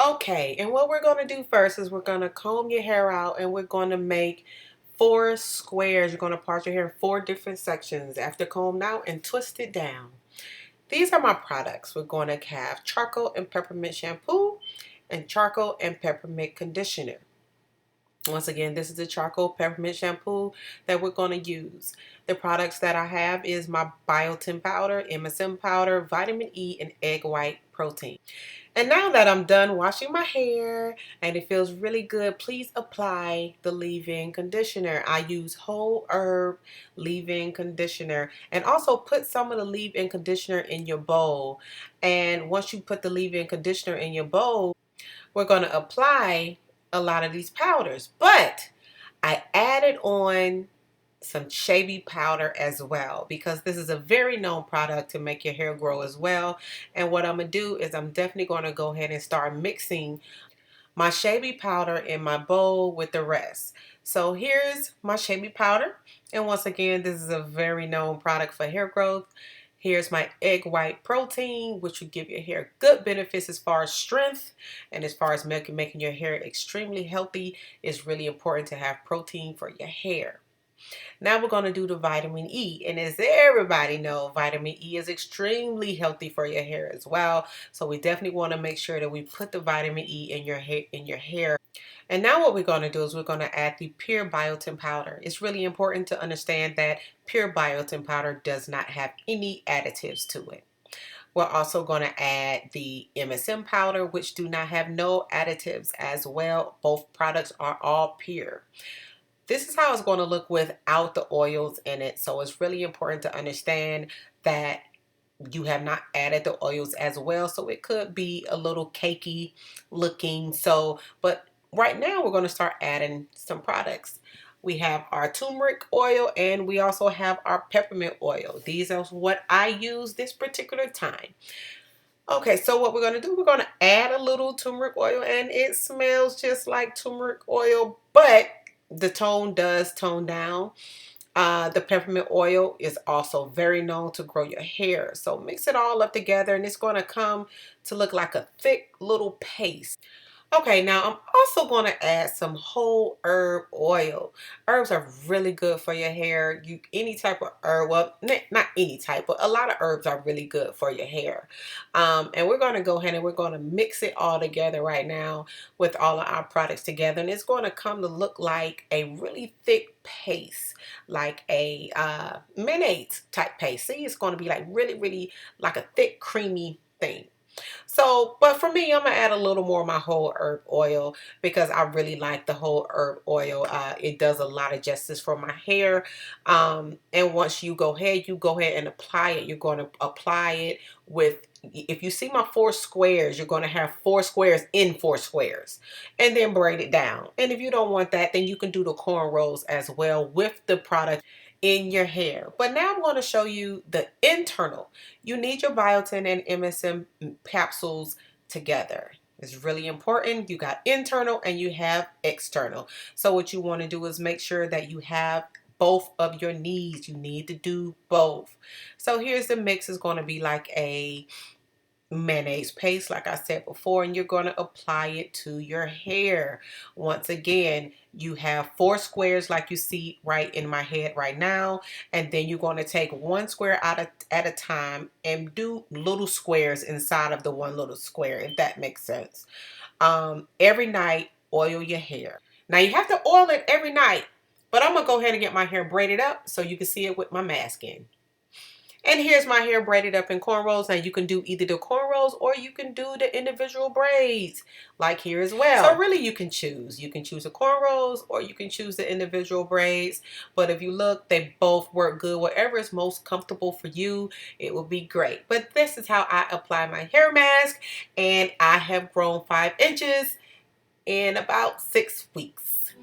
Okay, and what we're going to do first is we're going to comb your hair out and we're going to make 4 squares. You're going to part your hair in 4 different sections after combed out and twist it down. These are my products. We're going to have charcoal and peppermint shampoo and charcoal and peppermint conditioner. Once again, this is the charcoal peppermint shampoo that we're going to use. The products that I have is my biotin powder, MSM powder, vitamin E, and egg white protein. And now that I'm done washing my hair and it feels really good, please apply the leave-in conditioner. I use whole herb leave-in conditioner, and also put some of the leave-in conditioner in your bowl. And once you put the leave-in conditioner in your bowl, we're going to apply a lot of these powders. But I added on some chebe powder as well, because this is a very known product to make your hair grow as well. And what I'm gonna do is I'm definitely going to go ahead and start mixing my chebe powder in my bowl with the rest. So here's my chebe powder, and once again, this is a very known product for hair growth. Here's my egg white protein, which will give your hair good benefits as far as strength and as far as making your hair extremely healthy. It's really important to have protein for your hair. Now we're going to do the vitamin E. And as everybody knows, vitamin E is extremely healthy for your hair as well. So we definitely want to make sure that we put the vitamin E in your hair. And now what we're going to do is we're going to add the pure biotin powder. It's really important to understand that pure biotin powder does not have any additives to it. We're also going to add the MSM powder, which do not have no additives as well. Both products are all pure. This is how it's going to look without the oils in it. So it's really important to understand that you have not added the oils as well. So it could be a little cakey looking. But right now we're going to start adding some products. We have our turmeric oil and we also have our peppermint oil. These are what I use this particular time. Okay, so what we're going to do, we're going to add a little turmeric oil, and it smells just like turmeric oil, but the tone does tone down. The peppermint oil is also very known to grow your hair. So mix it all up together and it's going to come to look like a thick little paste. Okay, now I'm also going to add some whole herb oil. Herbs are really good for your hair. Any type of herb, well, not any type, but a lot of herbs are really good for your hair. And we're going to go ahead and we're going to mix it all together right now with all of our products together. And it's going to come to look like a really thick paste, like a mayonnaise type paste. See, it's going to be like really like a thick creamy thing. So, but for me, I'm going to add a little more of my whole herb oil because I really like the whole herb oil. It does a lot of justice for my hair. And once you go ahead and apply it. You're going to apply it with, if you see my 4 squares, you're going to have 4 squares in 4 squares and then braid it down. And if you don't want that, then you can do the cornrows as well with the product in your hair. But now I'm going to show you the internal. You need your biotin and MSM capsules together. It's really important. You got internal and you have external. So what you want to do is make sure that you have both of your needs. You need to do both. So here's the mix. It's going to be like a mayonnaise paste, like I said before, and you're going to apply it to your hair. Once again, you have 4 squares like you see right in my head right now, and then you're going to take 1 square at a time and do little squares inside of the one little square, if that makes sense. Every night, oil your hair. Now you have to oil it every night, but I'm gonna go ahead and get my hair braided up so you can see it with my mask in. And here's my hair braided up in cornrows. Now you can do either the cornrows or you can do the individual braids like here as well. So really you can choose. You can choose the cornrows or you can choose the individual braids. But if you look, they both work good. Whatever is most comfortable for you, it will be great. But this is how I apply my hair mask, and I have grown 5 inches in about 6 weeks.